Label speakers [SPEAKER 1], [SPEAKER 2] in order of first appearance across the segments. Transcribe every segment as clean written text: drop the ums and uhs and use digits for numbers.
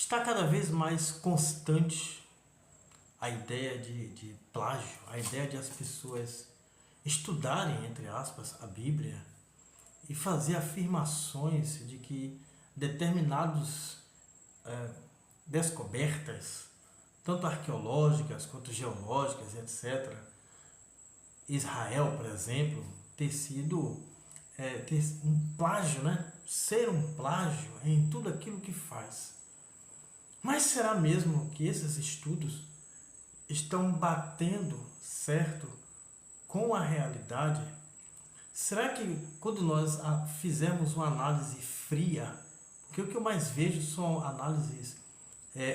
[SPEAKER 1] Está cada vez mais constante a ideia de plágio, a ideia de as pessoas estudarem, entre aspas, a Bíblia e fazer afirmações de que determinados descobertas, tanto arqueológicas quanto geológicas, etc., Israel, por exemplo, ter sido ter um plágio, né? Ser um plágio em tudo aquilo que faz. Mas será mesmo que esses estudos estão batendo certo com a realidade? Será que quando nós fizermos uma análise fria, porque o que eu mais vejo são análises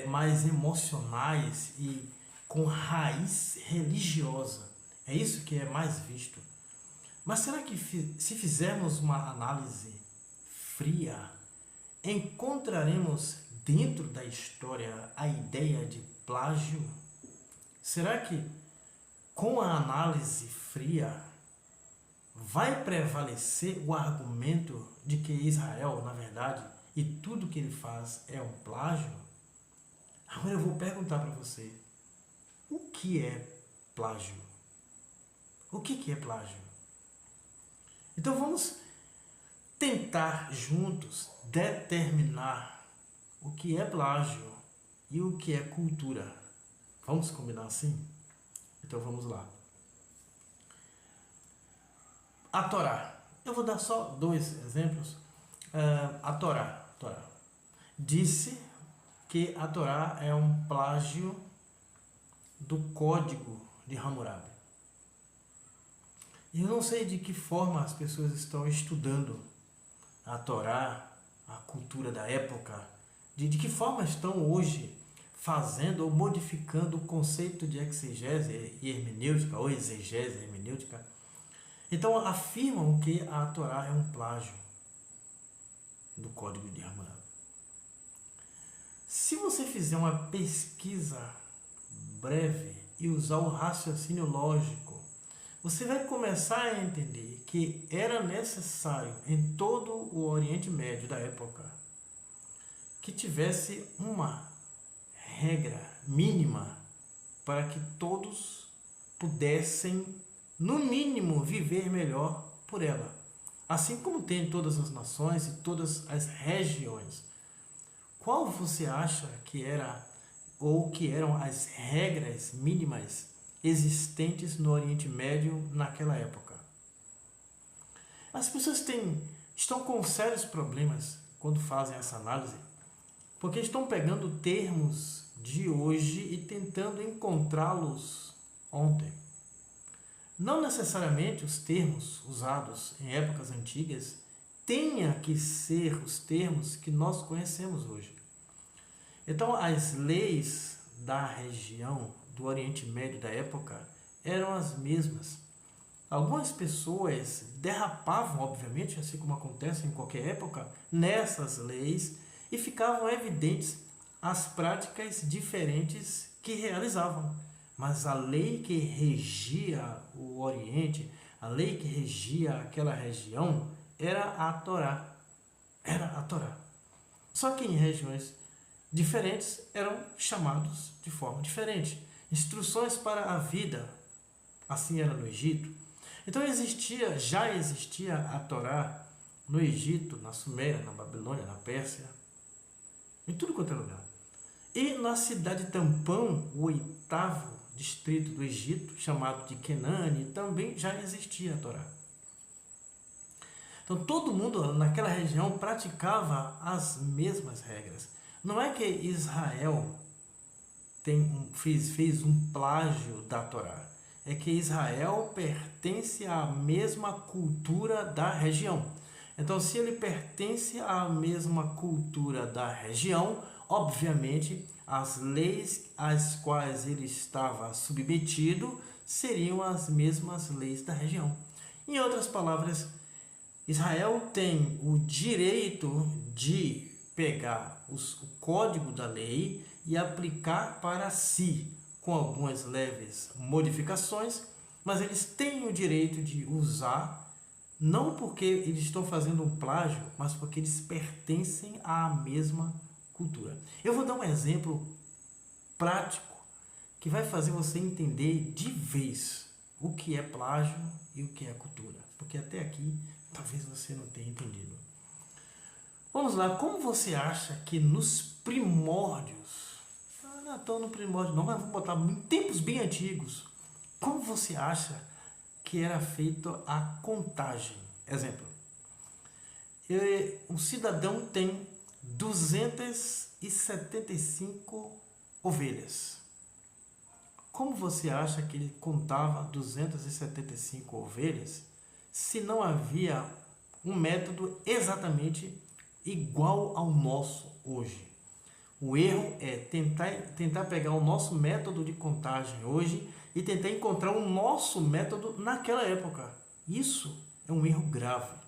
[SPEAKER 1] mais emocionais e com raiz religiosa, é isso que é mais visto. Mas será que se fizermos uma análise fria, encontraremos dentro da história a ideia de plágio? Será que com a análise fria vai prevalecer o argumento de que Israel, na verdade, e tudo que ele faz é um plágio? Agora eu vou perguntar para você, o que é plágio? O que é plágio? Então vamos tentar juntos determinar o que é plágio e o que é cultura. Vamos combinar assim? Então vamos lá. A Torá. Eu vou dar só dois exemplos. A Torá. Disse que a Torá é um plágio do Código de Hammurabi. E eu não sei de que forma as pessoas estão estudando a Torá, a cultura da época, de que forma estão hoje fazendo ou modificando o conceito de exegese e hermenêutica, ou exegese e hermenêutica. Então afirmam que a Torá é um plágio do Código de Hammurabi. Se você fizer uma pesquisa breve e usar o raciocínio lógico, você vai começar a entender que era necessário em todo o Oriente Médio da época que tivesse uma regra mínima para que todos pudessem, no mínimo, viver melhor por ela. Assim como tem em todas as nações e todas as regiões. Qual você acha que era ou que eram as regras mínimas existentes no Oriente Médio naquela época? As pessoas estão com sérios problemas quando fazem essa análise, porque estão pegando termos de hoje e tentando encontrá-los ontem. Não necessariamente os termos usados em épocas antigas tenha que ser os termos que nós conhecemos hoje. Então, as leis da região do Oriente Médio da época eram as mesmas. Algumas pessoas derrapavam, obviamente, assim como acontece em qualquer época, nessas leis e ficavam evidentes as práticas diferentes que realizavam. Mas a lei que regia o Oriente, a lei que regia aquela região, era a Torá. Era a Torá. Só que em regiões diferentes eram chamados de forma diferente. Instruções para a vida, assim era no Egito. Então já existia a Torá no Egito, na Suméria, na Babilônia, na Pérsia, em tudo quanto é lugar. E na cidade tampão, o 8º distrito do Egito, chamado de Kenane, também já existia a Torá. Então todo mundo naquela região praticava as mesmas regras. Não é que Israel fez um plágio da Torá. É que Israel pertence à mesma cultura da região. Então, se ele pertence à mesma cultura da região, obviamente, as leis às quais ele estava submetido seriam as mesmas leis da região. Em outras palavras, Israel tem o direito de pegar o código da lei e aplicar para si, com algumas leves modificações, mas eles têm o direito de usar, não porque eles estão fazendo um plágio, mas porque eles pertencem à mesma cultura. cultura. Eu vou dar um exemplo prático que vai fazer você entender de vez o que é plágio e o que é cultura, porque até aqui talvez você não tenha entendido. Vamos lá, como você acha que nos primórdios, não estou no primórdio não, mas vou botar em tempos bem antigos, como você acha que era feita a contagem? Exemplo, um cidadão tem 275 ovelhas. Como você acha que ele contava 275 ovelhas se não havia um método exatamente igual ao nosso hoje? O erro é tentar pegar o nosso método de contagem hoje e tentar encontrar o nosso método naquela época. Isso é um erro grave.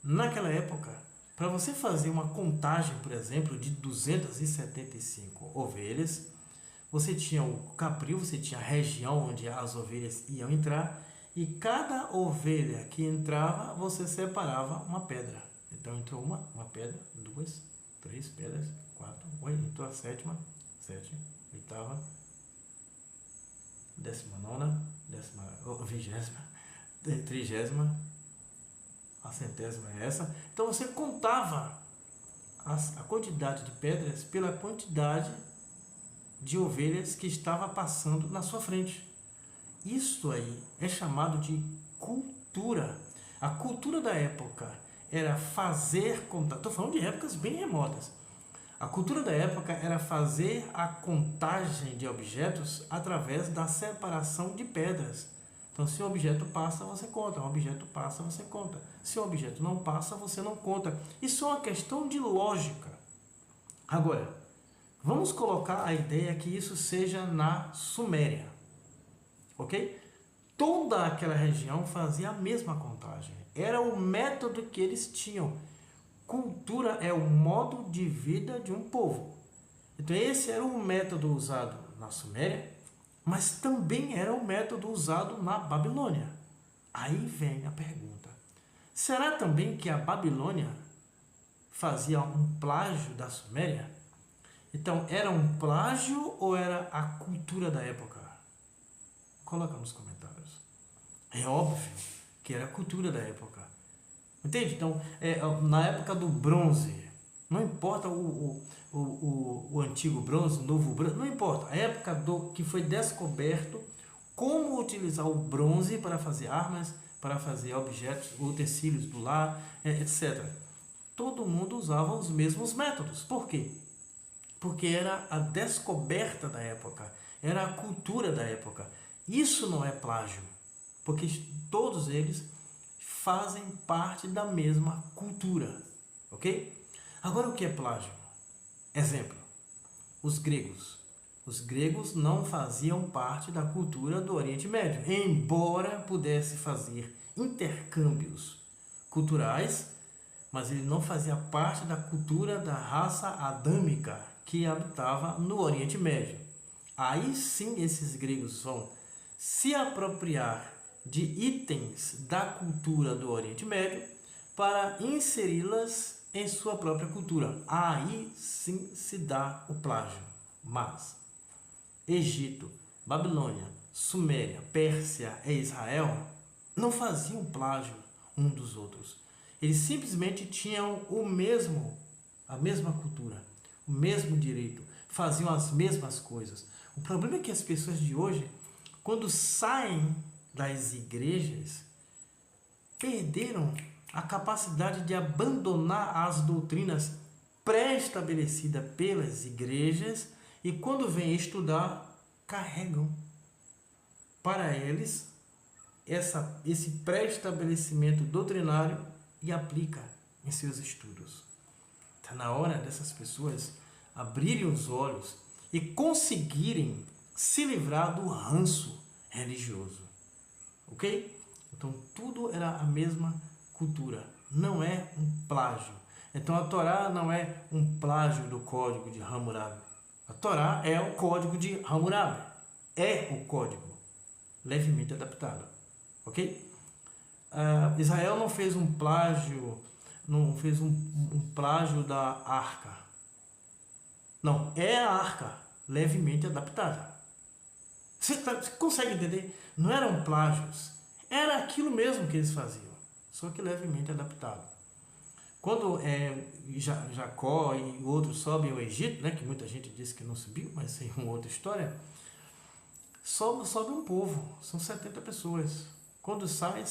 [SPEAKER 1] Naquela época, para você fazer uma contagem, por exemplo, de 275 ovelhas, você tinha o capril, você tinha a região onde as ovelhas iam entrar, e cada ovelha que entrava, você separava uma pedra. Então entrou uma pedra, 2, 3 pedras, 4, 8, entrou a sétima, 7, oitava, 19ª, 20ª, 30ª, a centésima é essa. Então você contava a quantidade de pedras pela quantidade de ovelhas que estava passando na sua frente. Isso aí é chamado de cultura. A cultura da época era fazer contagem. Estou falando de épocas bem remotas. A cultura da época era fazer a contagem de objetos através da separação de pedras. Então, se um objeto passa, você conta. Um objeto passa, você conta. Se um objeto não passa, você não conta. Isso é uma questão de lógica. Agora, vamos colocar a ideia que isso seja na Suméria. Ok? Toda aquela região fazia a mesma contagem. Era o método que eles tinham. Cultura é o modo de vida de um povo. Então, esse era o método usado na Suméria, mas também era o método usado na Babilônia. Aí vem a pergunta: será também que a Babilônia fazia um plágio da Suméria? Então, era um plágio ou era a cultura da época? Coloca nos comentários. É óbvio que era a cultura da época. Entende? Então, na época do bronze, não importa o antigo bronze, o novo bronze, não importa. A época que foi descoberto como utilizar o bronze para fazer armas, para fazer objetos, utensílios do lar, etc. Todo mundo usava os mesmos métodos. Por quê? Porque era a descoberta da época, era a cultura da época. Isso não é plágio, porque todos eles fazem parte da mesma cultura, ok? Agora, o que é plágio? Exemplo, os gregos. Os gregos não faziam parte da cultura do Oriente Médio, embora pudesse fazer intercâmbios culturais, mas ele não fazia parte da cultura da raça adâmica que habitava no Oriente Médio. Aí sim esses gregos vão se apropriar de itens da cultura do Oriente Médio para inseri-las em sua própria cultura. Aí sim se dá o plágio. Mas Egito, Babilônia, Suméria, Pérsia e Israel não faziam plágio um dos outros. Eles simplesmente tinham a mesma cultura, o mesmo direito, faziam as mesmas coisas. O problema é que as pessoas de hoje, quando saem das igrejas, perderam a capacidade de abandonar as doutrinas pré-estabelecidas pelas igrejas e, quando vêm estudar, carregam para eles esse pré-estabelecimento doutrinário e aplica em seus estudos. Está na hora dessas pessoas abrirem os olhos e conseguirem se livrar do ranço religioso. Ok? Então, tudo era a mesma cultura. Não é um plágio. Então, a Torá não é um plágio do código de Hammurabi. A Torá é o código de Hammurabi. É o código, levemente adaptado. Ok? Israel não fez um plágio, não fez um plágio da arca. Não, é a arca levemente adaptada. Você consegue entender? Não eram plágios, era aquilo mesmo que eles faziam, só que levemente adaptado. Quando Jacó e outros sobem ao Egito, né, que muita gente diz que não subiu, mas isso é uma outra história, sobe um povo, são 70 pessoas. Quando sai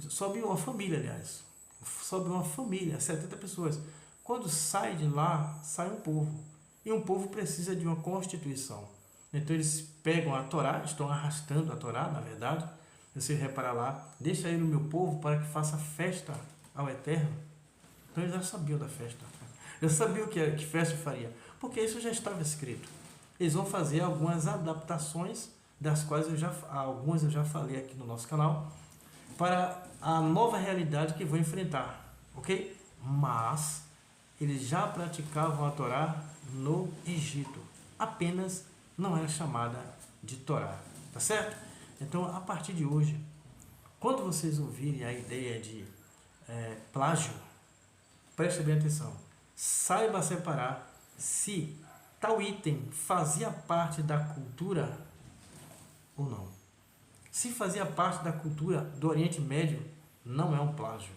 [SPEAKER 1] sobe uma família, aliás. Sobe uma família, 70 pessoas. Quando sai de lá, sai um povo. E um povo precisa de uma constituição. Então eles pegam a Torá, estão arrastando a Torá, na verdade. Você repara lá, deixa aí no meu povo para que faça festa ao Eterno. Então eles já sabiam da festa. Já sabiam que festa faria, porque isso já estava escrito. Eles vão fazer algumas adaptações, das quais algumas eu já falei aqui no nosso canal, para a nova realidade que vão enfrentar, ok? Mas eles já praticavam a Torá no Egito, apenas não era chamada de Torá, tá certo? Então, a partir de hoje, quando vocês ouvirem a ideia de plágio, preste bem atenção, saiba separar se tal item fazia parte da cultura ou não. Se fazia parte da cultura do Oriente Médio, não é um plágio.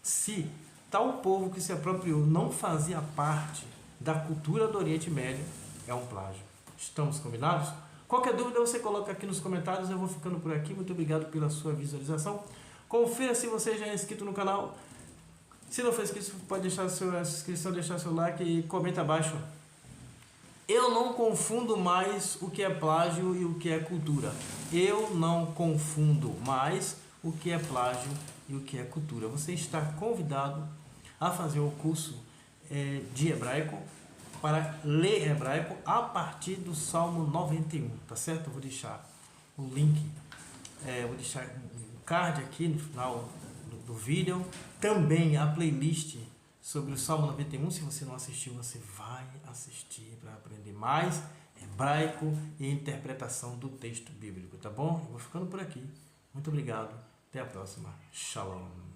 [SPEAKER 1] Se tal povo que se apropriou não fazia parte da cultura do Oriente Médio, é um plágio. Estamos combinados? Qualquer dúvida você coloca aqui nos comentários. Eu vou ficando por aqui. Muito obrigado pela sua visualização. Confira se você já é inscrito no canal. Se não for inscrito, pode deixar a sua inscrição, deixar seu like e comenta abaixo. Eu não confundo mais o que é plágio e o que é cultura. Eu não confundo mais o que é plágio e o que é cultura. Você está convidado a fazer o curso de hebraico, para ler hebraico a partir do Salmo 91, tá certo? Eu vou deixar o link, vou deixar um card aqui no final do vídeo, também a playlist sobre o Salmo 91. Se você não assistiu, você vai assistir para aprender mais hebraico e interpretação do texto bíblico, tá bom? Eu vou ficando por aqui. Muito obrigado. Até a próxima. Shalom.